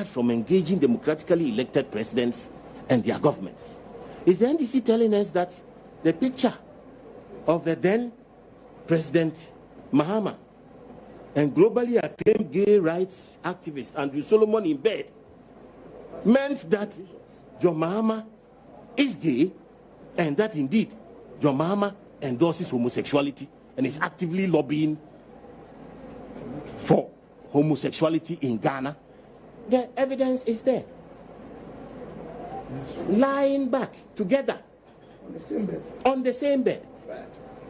barred from engaging democratically elected presidents and their governments. Is the NDC telling us that the picture of the then President Mahama and globally acclaimed gay rights activist Andrew Solomon in bed meant that John Mahama is gay, and that indeed John Mahama endorses homosexuality and is actively lobbying for homosexuality in Ghana? The evidence is there. Lying back together on the same bed.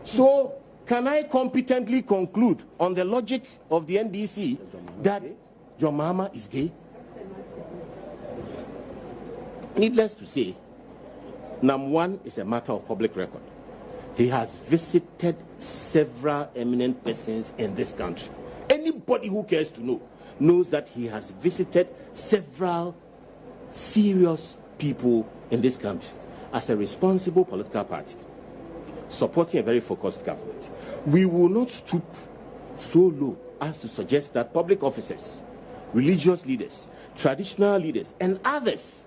So can I competently conclude on the logic of the NDC that John Mahama is gay? Needless to say, #1 is a matter of public record. He has visited several eminent persons in this country. Anybody who cares to know knows that he has visited several serious people in this country as a responsible political party, supporting a very focused government. We will not stoop so low as to suggest that public officers, religious leaders, traditional leaders, and others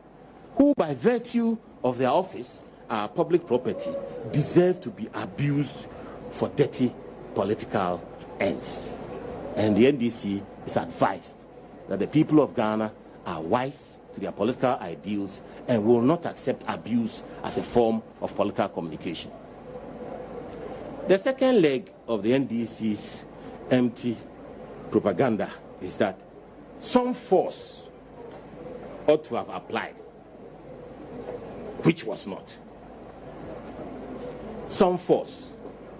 who by virtue of their office are public property deserve to be abused for dirty political ends. And the NDC is advised that the people of Ghana are wise to their political ideals and will not accept abuse as a form of political communication. The second leg of the NDC's empty propaganda is that some force ought to have applied, which was not. Some force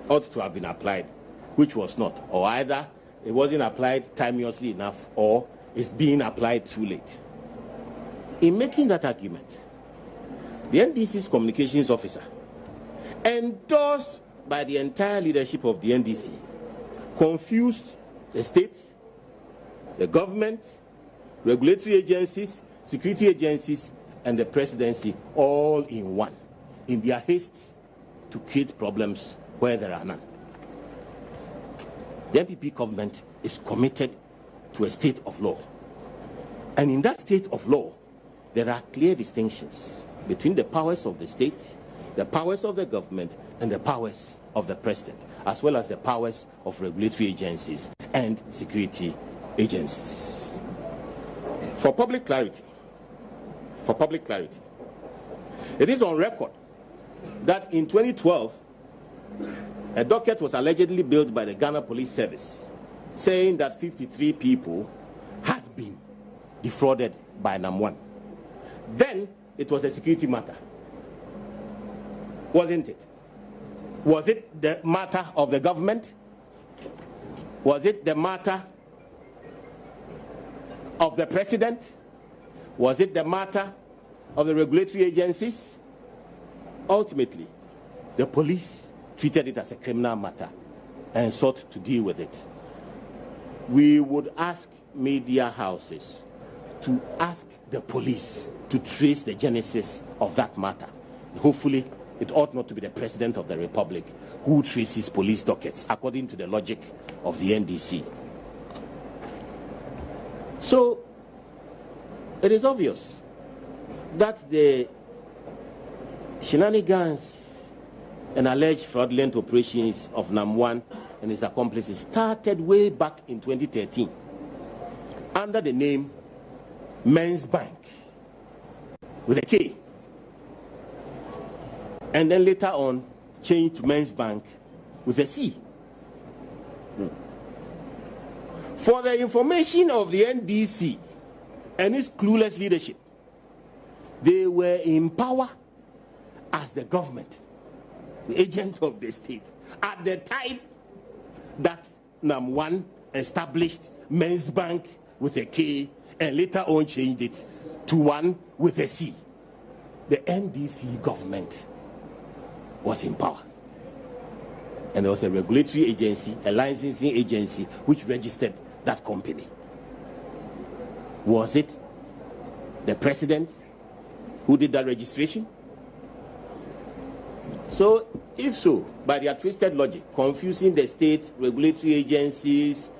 ought to have been applied, which was not. Or either it wasn't applied timeously enough, or it's being applied too late. In making that argument, the NDC's communications officer, endorsed by the entire leadership of the NDC, confused the state, the government, regulatory agencies, security agencies, and the presidency all in one, in their haste to create problems where there are none. The NPP government is committed to a state of law. And in that state of law, there are clear distinctions between the powers of the state, the powers of the government, and the powers of the president, as well as the powers of regulatory agencies and security agencies. For public clarity, it is on record that in 2012, a docket was allegedly built by the Ghana Police Service saying that 53 people had been defrauded by #1. Then it was a security matter, wasn't it? Was it the matter of the government? Was it the matter of the president? Was it the matter of the regulatory agencies? Ultimately, the police treated it as a criminal matter and sought to deal with it. We would ask media houses to ask the police to trace the genesis of that matter. Hopefully, it ought not to be the President of the Republic who traces police dockets, according to the logic of the NDC. So, it is obvious that the shenanigans and alleged fraudulent operations of #1 and his accomplices started way back in 2013 under the name Menzgold with a K, and then later on changed to Menzgold with a C. For the information of the NDC and its clueless leadership, they were in power as the government, the agent of the state, at the time that #1 established Menzgold with a K and later on changed it to one with a C. The NDC government was in power. And there was a regulatory agency, a licensing agency, which registered that company. Was it the president who did that registration? So, if so, by their twisted logic, confusing the state, regulatory agencies,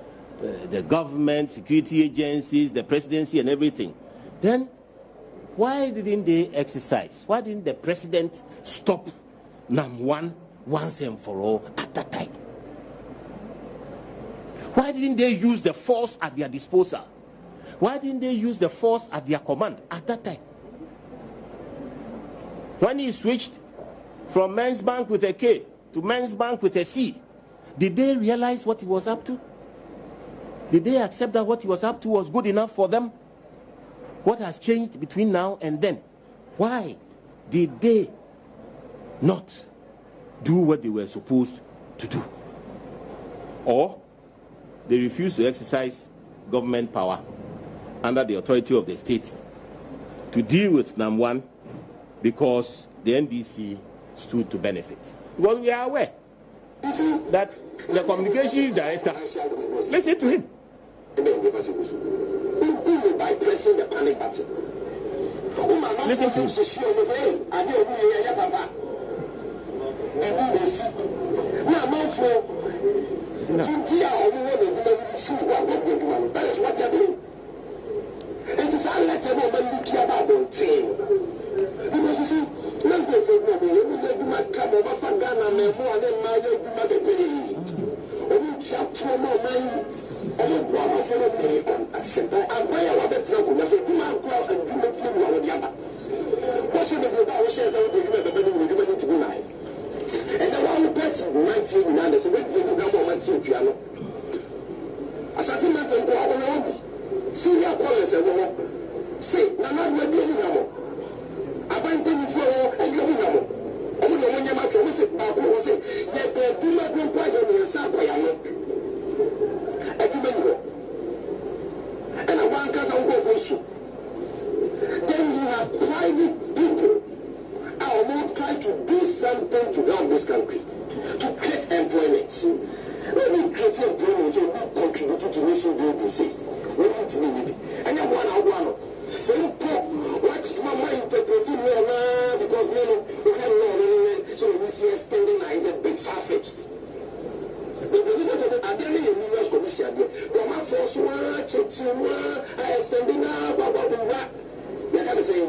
the government, security agencies, the presidency and everything, then why didn't they exercise? Why didn't the president stop NAM 1 once and for all at that time? Why didn't they use the force at their disposal? Why didn't they use the force at their command at that time? When he switched from Menzgold with a K to Menzgold with a C, did they realize what he was up to? Did they accept that what he was up to was good enough for them? What has changed between now and then? Why did they not do what they were supposed to do? Or they refused to exercise government power under the authority of the state to deal with NAM 1 because the NDC stood to benefit. Because we are aware that the communications director, listen to him. By pressing the panic button. Listen to him. That is what they're doing. It is unletterable when you care about the thing. Because you see, let's go for it. Let me come over for Ghana, and then my then you have private people who will try to do something to help this country, to create employment. When we create employment, so we contribute to nation building, say, we need to be, and then one. So you put what Mama interpreting because we have no, so we see extending is a bit far-fetched. The Unions Commission, the man force extending they can say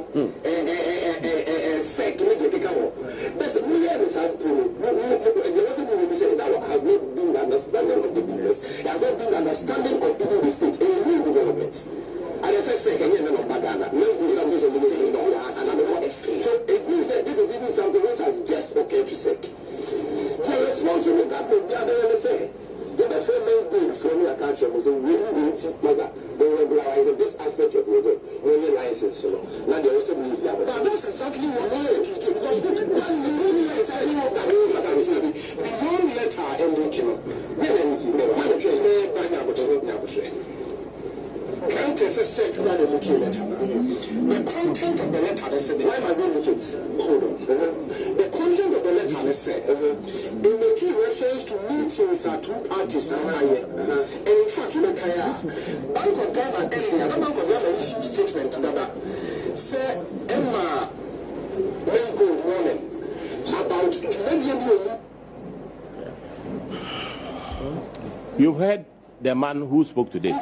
there's a million examples. There wasn't even say that has not been understanding of the business. There has not been understanding of even the state in new development. And as I say, so it means that this is even something which has just occurred to say. The responsible government, the other say, the same Menzgold from your country was a really regularize this aspect of the license. Now there is a need. But that's exactly what they are because the only beyond letter and Countess said to the looking letter. The content of the letter they said, why am I going to look it? Hold on. The content of the letter they said, in the key reference to meetings at two parties and in fact to the Bank of Ghana earlier, the Bank of Ghana issued statement that said Emma Menzgold warning about You've heard the man who spoke today.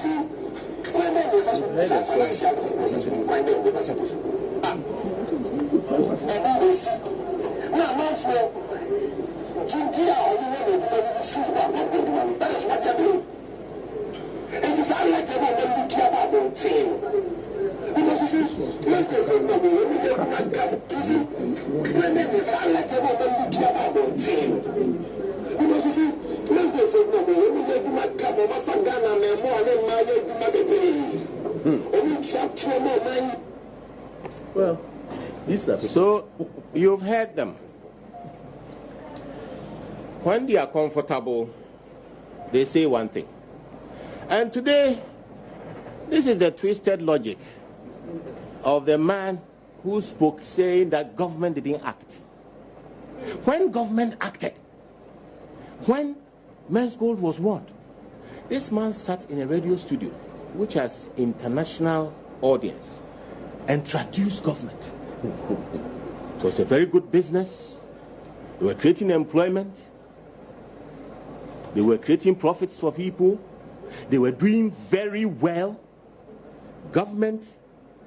It is unletterable when we care about the thing. Because you see, let's go for when we unletterable when we care about the thing. Because you see, let's go for when we come over for Ghana, and well, so you've heard them. When they are comfortable, they say one thing. And today, this is the twisted logic of the man who spoke saying that government didn't act. When government acted, when Menzgold was warned, this man sat in a radio studio which has international audience and traduced government. It was a very good business. They were creating employment. They were creating profits for people. They were doing very well. Government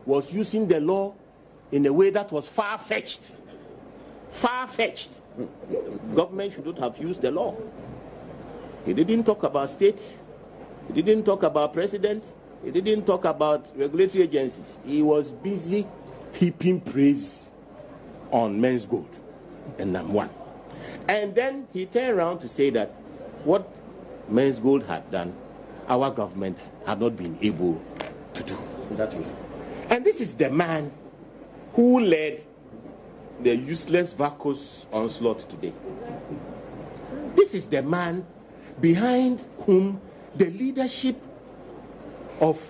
was using the law in a way that was far-fetched. Far-fetched. Government should not have used the law. He didn't talk about state. He didn't talk about president. He didn't talk about regulatory agencies. He was busy heaping praise on Menzgold and NAM1. And then he turned around to say that what Menzgold had done, our government had not been able to do. Is that true? And this is the man who led the useless vacuous onslaught today. This is the man behind whom the leadership of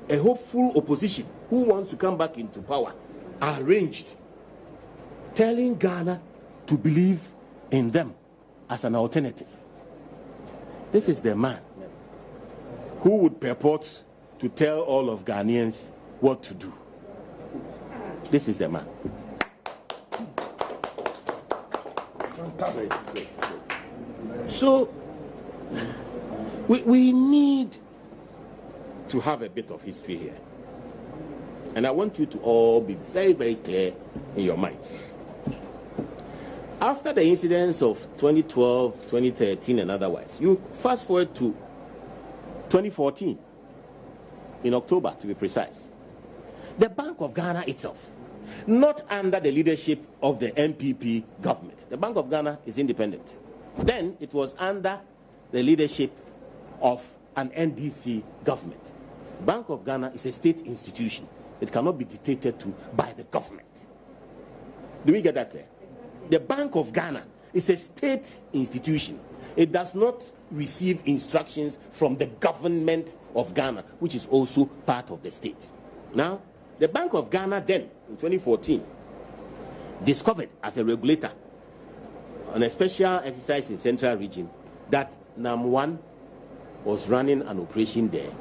a hopeful opposition who wants to come back into power are arranged, telling Ghana to believe in them as an alternative. This is the man who would purport to tell all of Ghanaians what to do. This is the man. Fantastic. So we need to have a bit of history here. And I want you to all be very, very clear in your minds. After the incidents of 2012, 2013, and otherwise, you fast forward to 2014, in October to be precise. The Bank of Ghana itself, not under the leadership of the NPP government. The Bank of Ghana is independent. Then it was under the leadership of an NDC government. Bank of Ghana is a state institution. It cannot be dictated to by the government. Do we get that clear? The Bank of Ghana is a state institution. It does not receive instructions from the government of Ghana, which is also part of the state. Now, the Bank of Ghana then, in 2014, discovered as a regulator on a special exercise in Central Region that NAM1 was running an operation there,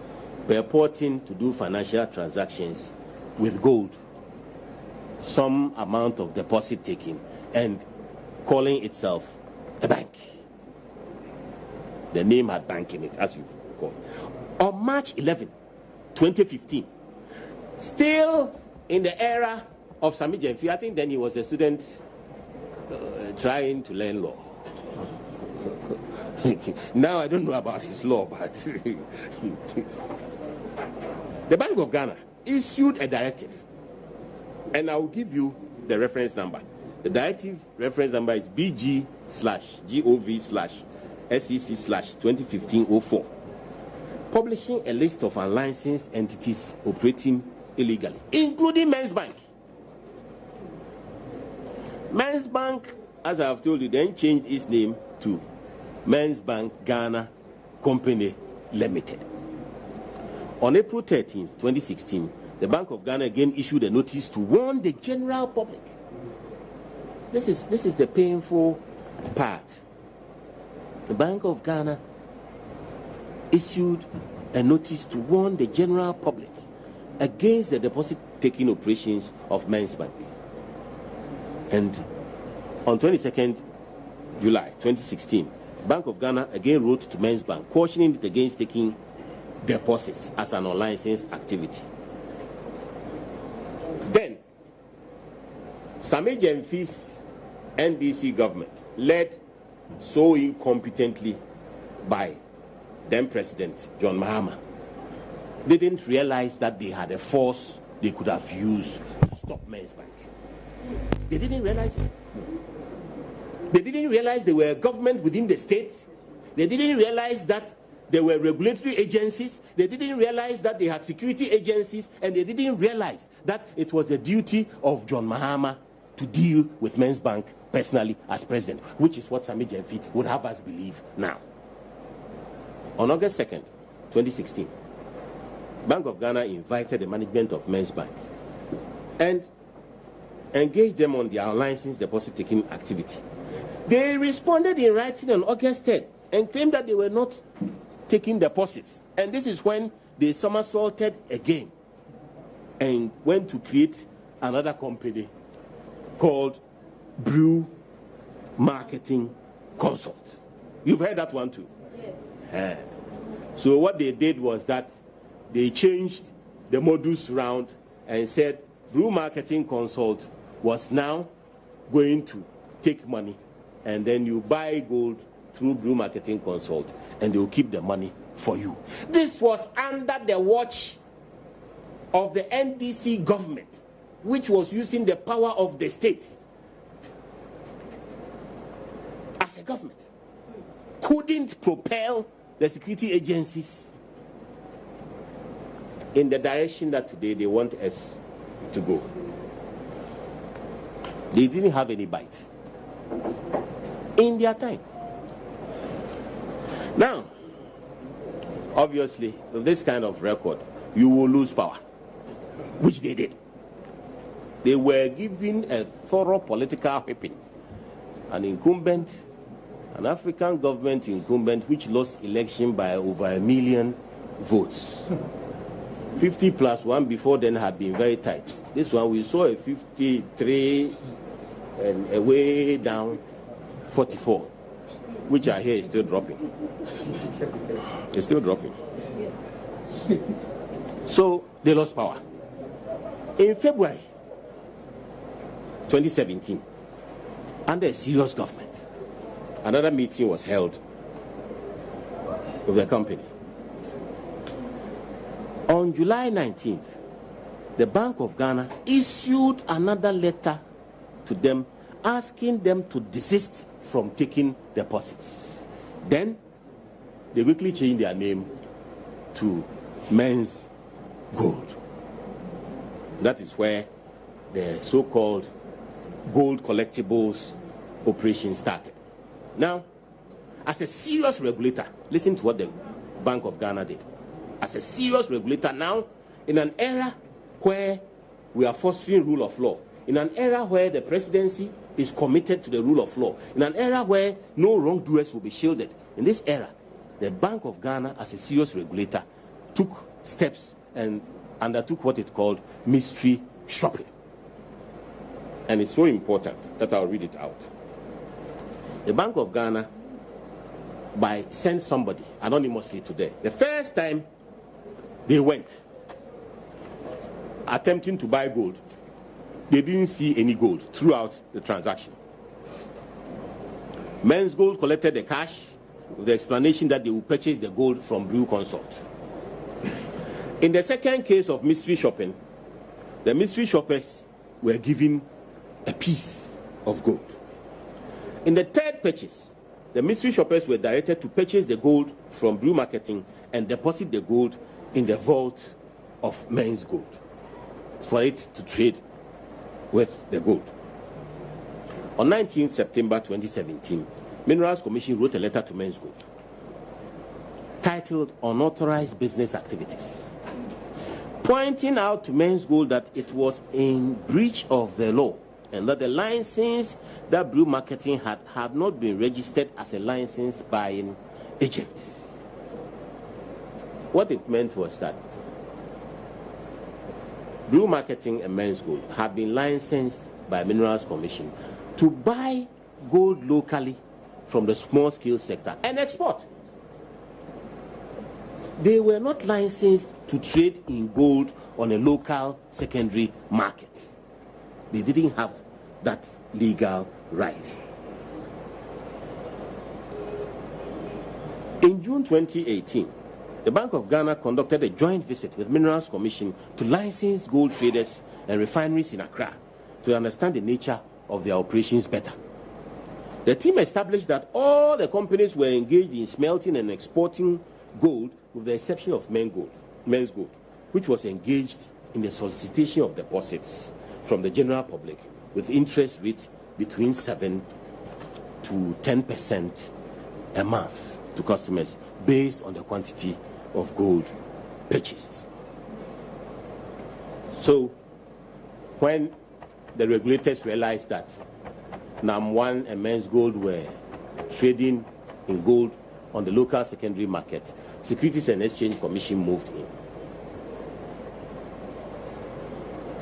purporting to do financial transactions with gold, some amount of deposit taking, and calling itself a bank. The name had bank in it, as you recall. On March 11, 2015, still in the era of Sami Jemfi, I think then he was a student trying to learn law. Now I don't know about his law, but the Bank of Ghana issued a directive, and I will give you the reference number. The directive reference number is BG/GOV/SEC/2015-04, publishing a list of unlicensed entities operating illegally, including Men's Bank. Men's Bank, as I have told you, then changed its name to Men's Bank Ghana Company Limited. On April 13, 2016, the Bank of Ghana again issued a notice to warn the general public. This is the painful part. The Bank of Ghana issued a notice to warn the general public against the deposit-taking operations of Men's Bank. And on 22nd July 2016, Bank of Ghana again wrote to Men's Bank, cautioning it against taking deposits as an unlicensed activity. Then, Sami Jemfi's NDC government, led so incompetently by then President John Mahama, didn't realize that they had a force they could have used to stop Men's Bank. They didn't realize it. They didn't realize they were a government within the state. They didn't realize that there were regulatory agencies. They didn't realize that they had security agencies. And they didn't realize that it was the duty of John Mahama to deal with Men's Bank personally as president, which is what Sami Jemfi would have us believe now. On August 2nd, 2016, Bank of Ghana invited the management of Men's Bank and engaged them on their unlicensed deposit-taking activity. They responded in writing on August 3rd and claimed that they were not taking deposits. And this is when they somersaulted again and went to create another company called Brew Marketing Consult. You've heard that one too? Yes. So what they did was that they changed the modus round and said Brew Marketing Consult was now going to take money, and then you buy gold through Brew Marketing Consult, and they will keep the money for you. This was under the watch of the NDC government, which was using the power of the state as a government. Couldn't propel the security agencies in the direction that today they want us to go. They didn't have any bite in their time. Now, obviously, with this kind of record, you will lose power, which they did. They were given a thorough political whipping. An incumbent, an African government incumbent, which lost election by over 1 million votes. 50 plus 1 before then had been very tight. This one, we saw a 53 and a way down 44, which I hear is still dropping. It's still dropping. So they lost power. In February 2017, under a serious government, another meeting was held with the company. On July 19th, the Bank of Ghana issued another letter to them asking them to desist from taking deposits. Then they quickly changed their name to Menzgold. That is where the so-called gold collectibles operation started. Now, as a serious regulator, listen to what the Bank of Ghana did. As a serious regulator now, in an era where we are fostering rule of law, in an era where the presidency is committed to the rule of law, in an era where no wrongdoers will be shielded, in this era, the Bank of Ghana, as a serious regulator, took steps and undertook what it called mystery shopping. And it's so important that I'll read it out. The Bank of Ghana, by sent somebody anonymously today, the first time they went attempting to buy gold, they didn't see any gold throughout the transaction. Menzgold collected the cash with the explanation that they will purchase the gold from Brew Consult. In the second case of mystery shopping, the mystery shoppers were given a piece of gold. In the third purchase, the mystery shoppers were directed to purchase the gold from Brew Marketing and deposit the gold in the vault of Menzgold for it to trade with the gold. On 19 September 2017, Minerals Commission wrote a letter to Menzgold titled Unauthorized Business Activities, pointing out to Menzgold that it was in breach of the law and that the license that Brew Marketing had not been registered as a licensed buying agent. What it meant was that Brew Marketing and Menzgold had been licensed by Minerals Commission to buy gold locally from the small-scale sector and export. They were not licensed to trade in gold on a local secondary market. They didn't have that legal right. In June 2018, the Bank of Ghana conducted a joint visit with Minerals Commission to license gold traders and refineries in Accra to understand the nature of their operations better. The team established that all the companies were engaged in smelting and exporting gold with the exception of Menzgold, which was engaged in the solicitation of deposits from the general public with interest rates between 7 to 10% a month to customers based on the quantity of gold purchased. So when the regulators realized that NAM1 and Menzgold were trading in gold on the local secondary market, Securities and Exchange Commission moved in.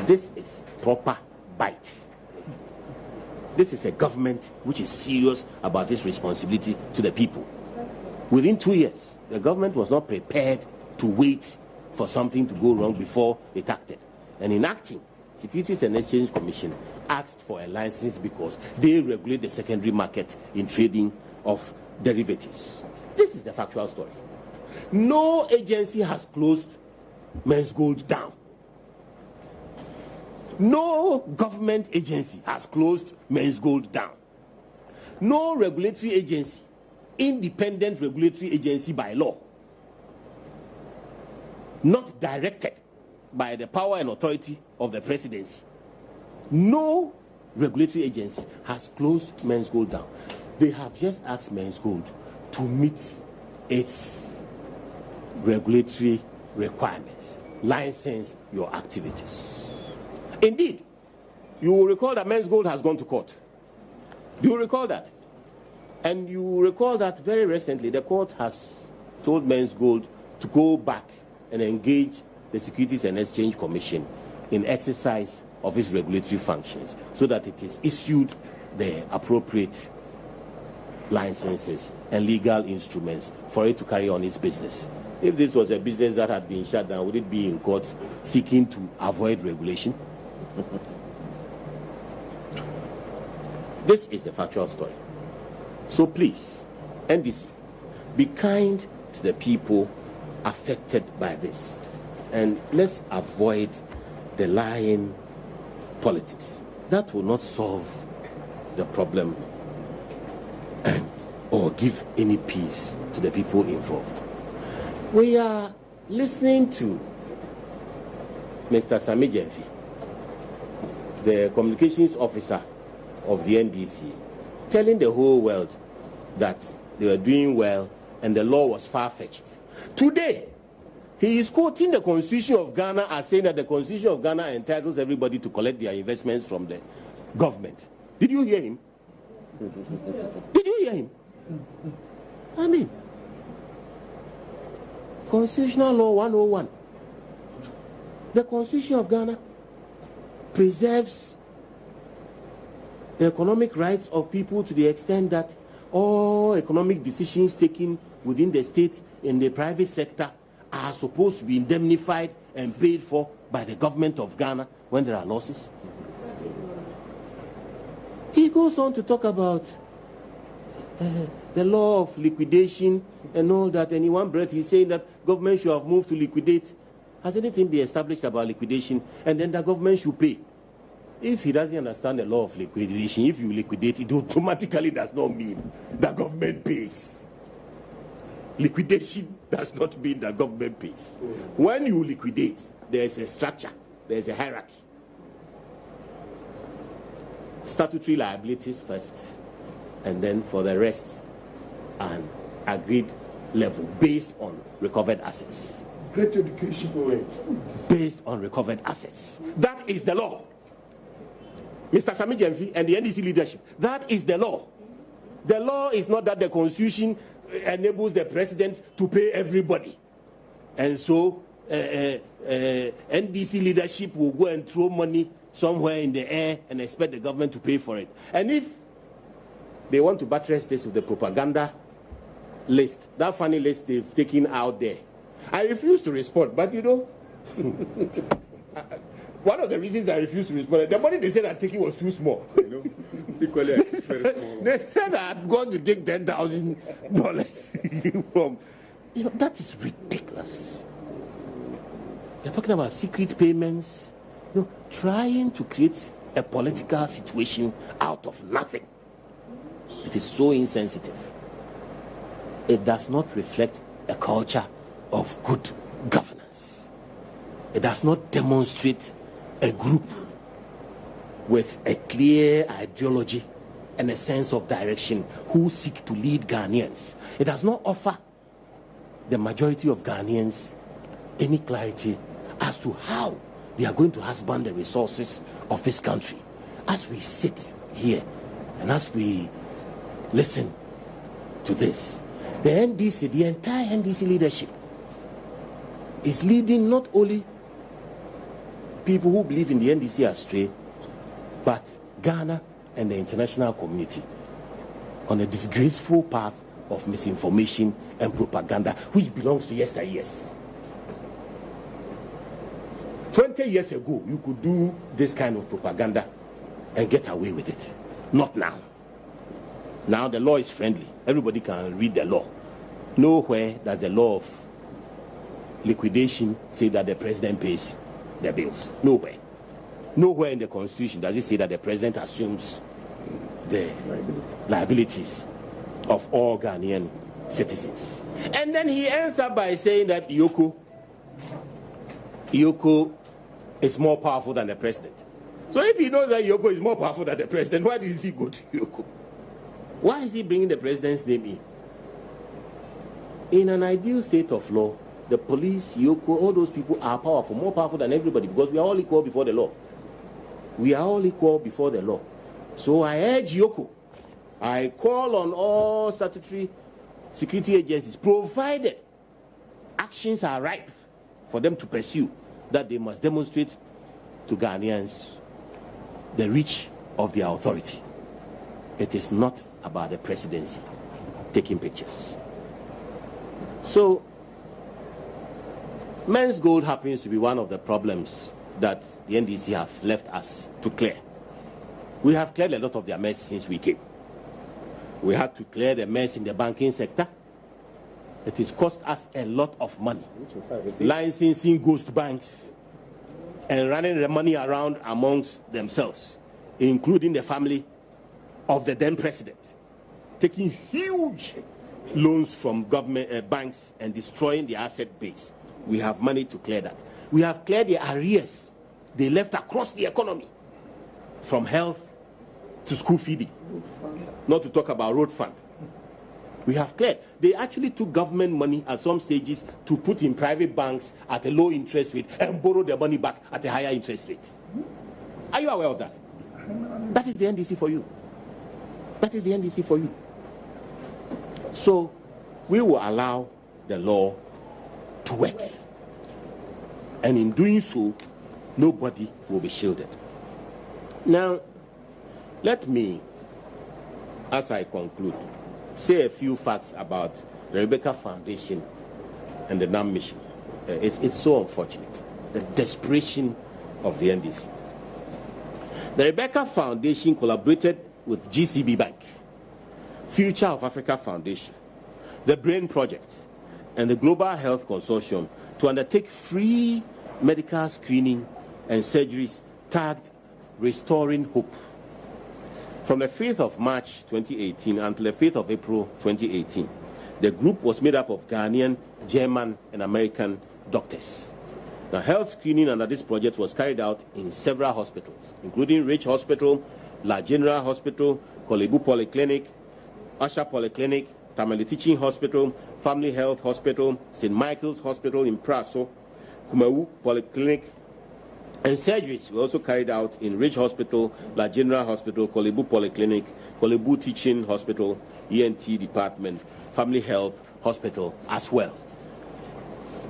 This is proper bite. This is a government which is serious about its responsibility to the people. Within 2 years, the government was not prepared to wait for something to go wrong before it acted. and enacting, Securities and Exchange Commission asked for a license because they regulate the secondary market in trading of derivatives. This is the factual story. No agency has closed Menzgold down. No government agency has closed Menzgold down. No regulatory agency, independent regulatory agency by law, not directed by the power and authority of the presidency, no regulatory agency has closed Menzgold down. They have just asked Menzgold to meet its regulatory requirements, license your activities. Indeed, you will recall that Menzgold has gone to court. Do you recall that? And you recall that very recently the court has told Menzgold to go back and engage the Securities and Exchange Commission in exercise of its regulatory functions so that it is issued the appropriate licenses and legal instruments for it to carry on its business. If this was a business that had been shut down, would it be in court seeking to avoid regulation? This is the factual story. So please, NDC, be kind to the people affected by this. And let's avoid the lying politics. That will not solve the problem or give any peace to the people involved. We are listening to Mr. Sami Gyamfi, the communications officer of the NDC, telling the whole world that they were doing well and the law was far-fetched. Today, he is quoting the Constitution of Ghana as saying that the Constitution of Ghana entitles everybody to collect their investments from the government. Did you hear him? Did you hear him? I mean, Constitutional Law 101. The Constitution of Ghana preserves the economic rights of people to the extent that all economic decisions taken within the state in the private sector are supposed to be indemnified and paid for by the government of Ghana when there are losses. He goes on to talk about the law of liquidation and all that, and in one breath he's saying that government should have moved to liquidate. Has anything been established about liquidation? And then the government should pay. If he doesn't understand the law of liquidation, if you liquidate, it automatically does not mean the government pays. Liquidation does not mean that government pays. When you liquidate, there is a structure, there is a hierarchy. Statutory liabilities first, and then for the rest, an agreed level based on recovered assets. Great education. Based on recovered assets. That is the law. Mr. Sami Gyamfi and the NDC leadership, that is the law. The law is not that the Constitution enables the president to pay everybody. And so NDC leadership will go and throw money somewhere in the air and expect the government to pay for it. And if they want to buttress this with the propaganda list, that funny list they've taken out there, I refuse to respond, but you know, one of the reasons I refuse to respond, the money they said I'm taking was too small. You know? Equally, very small. They said I'm going to take $10,000 from, you know, that is ridiculous. They're talking about secret payments, you know, trying to create a political situation out of nothing. It is so insensitive. It does not reflect a culture of good governance. It does not demonstrate a group with a clear ideology and a sense of direction who seek to lead Ghanaians. It does not offer the majority of Ghanaians any clarity as to how they are going to husband the resources of this country. As we sit here and as we listen to this, the NDC, the entire NDC leadership, is leading not only people who believe in the NDC astray, but Ghana and the international community on a disgraceful path of misinformation and propaganda which belongs to yesteryears. 20 years ago, you could do this kind of propaganda and get away with it. Not now. Now the law is friendly. Everybody can read the law. Nowhere does the law of liquidation say that the president pays the bills. Nowhere. Nowhere in the Constitution does it say that the president assumes the liabilities of all Ghanaian citizens. And then he ends up by saying that Yoko is more powerful than the president. So if he knows that Yoko is more powerful than the president, why did he go to Yoko? Why is he bringing the president's name in? In an ideal state of law, the police, Yoko, all those people are powerful, more powerful than everybody, because we are all equal before the law. We are all equal before the law. So I urge Yoko, I call on all statutory security agencies, provided actions are ripe for them to pursue, that they must demonstrate to Ghanaians the reach of their authority. It is not about the presidency taking pictures. So, Menzgold happens to be one of the problems that the NDC have left us to clear. We have cleared a lot of their mess since we came. We had to clear the mess in the banking sector. It has cost us a lot of money. Licensing ghost banks and running the money around amongst themselves, including the family of the then president, taking huge loans from government banks and destroying the asset base. We have money to clear that. We have cleared the arrears they left across the economy, from health to school feeding, not to talk about road fund. We have cleared. They actually took government money at some stages to put in private banks at a low interest rate and borrow their money back at a higher interest rate. Are you aware of that? That is the NDC for you. That is the NDC for you. So we will allow the law to work. And in doing so, nobody will be shielded. Now, let me, as I conclude, say a few facts about the Rebecca Foundation and the NAM mission. It's so unfortunate, the desperation of the NDC. The Rebecca Foundation collaborated with GCB Bank, Future of Africa Foundation, the BRAIN Project, and the Global Health Consortium to undertake free medical screening and surgeries tagged Restoring Hope. From the 5th of March 2018 until the 5th of April 2018, the group was made up of Ghanaian, German, and American doctors. Now, health screening under this project was carried out in several hospitals, including Ridge Hospital, La General Hospital, Kolebu Polyclinic, Usher Polyclinic, Tamale Teaching Hospital, Family Health Hospital, St. Michael's Hospital in Praso, Kumau Polyclinic, and surgeries were also carried out in Ridge Hospital, La General Hospital, Kolebu Polyclinic, Kolebu Teaching Hospital, ENT Department, Family Health Hospital as well.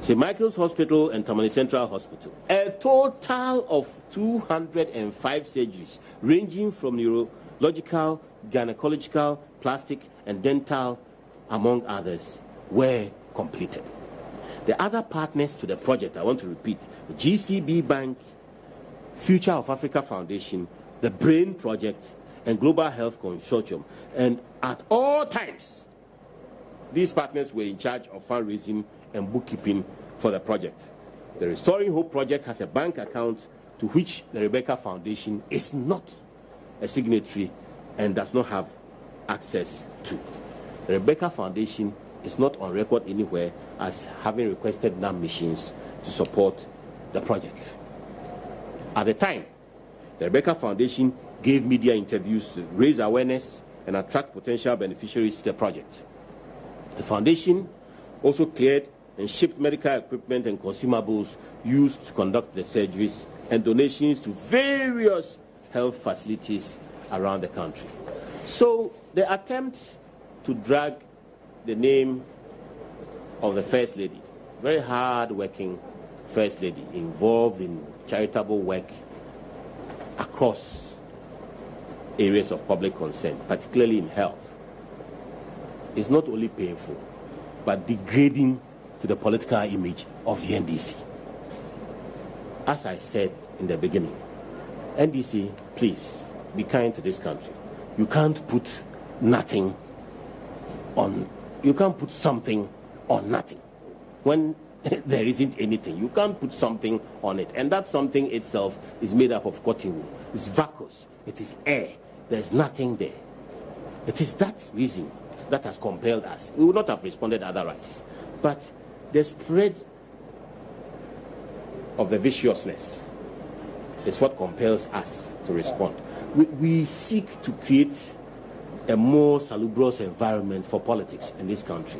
St. Michael's Hospital and Tamale Central Hospital. A total of 205 surgeries, ranging from neurological, gynecological, plastic, and dental, among others, were completed. The other partners to the project, I want to repeat, the GCB Bank, Future of Africa Foundation, the BRAIN Project, and Global Health Consortium. And at all times, these partners were in charge of fundraising and bookkeeping for the project. The Restoring Hope project has a bank account to which the Rebecca Foundation is not a signatory and does not have access to. The Rebecca Foundation is not on record anywhere as having requested NAM missions to support the project. At the time, the Rebecca Foundation gave media interviews to raise awareness and attract potential beneficiaries to the project. The foundation also cleared and shipped medical equipment and consumables used to conduct the surgeries and donations to various health facilities around the country. So the attempt to drag the name of the First Lady, very hard-working First Lady, involved in charitable work across areas of public concern, particularly in health, is not only painful, but degrading to the political image of the NDC. as I said in the beginning, NDC, please be kind to this country. You can't put nothing on, you can't put something on nothing. When there isn't anything, you can't put something on it. And that something itself is made up of cotton wool. It's vacuous. It is air. There's nothing there. It is that reason that has compelled us. We would not have responded otherwise. But the spread of the viciousness is what compels us to respond. We seek to create a more salubrious environment for politics in this country.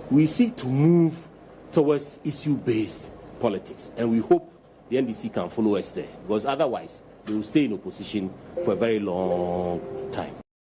We seek to move towards issue-based politics, and we hope the NDC can follow us there, because otherwise they will stay in opposition for a very long time.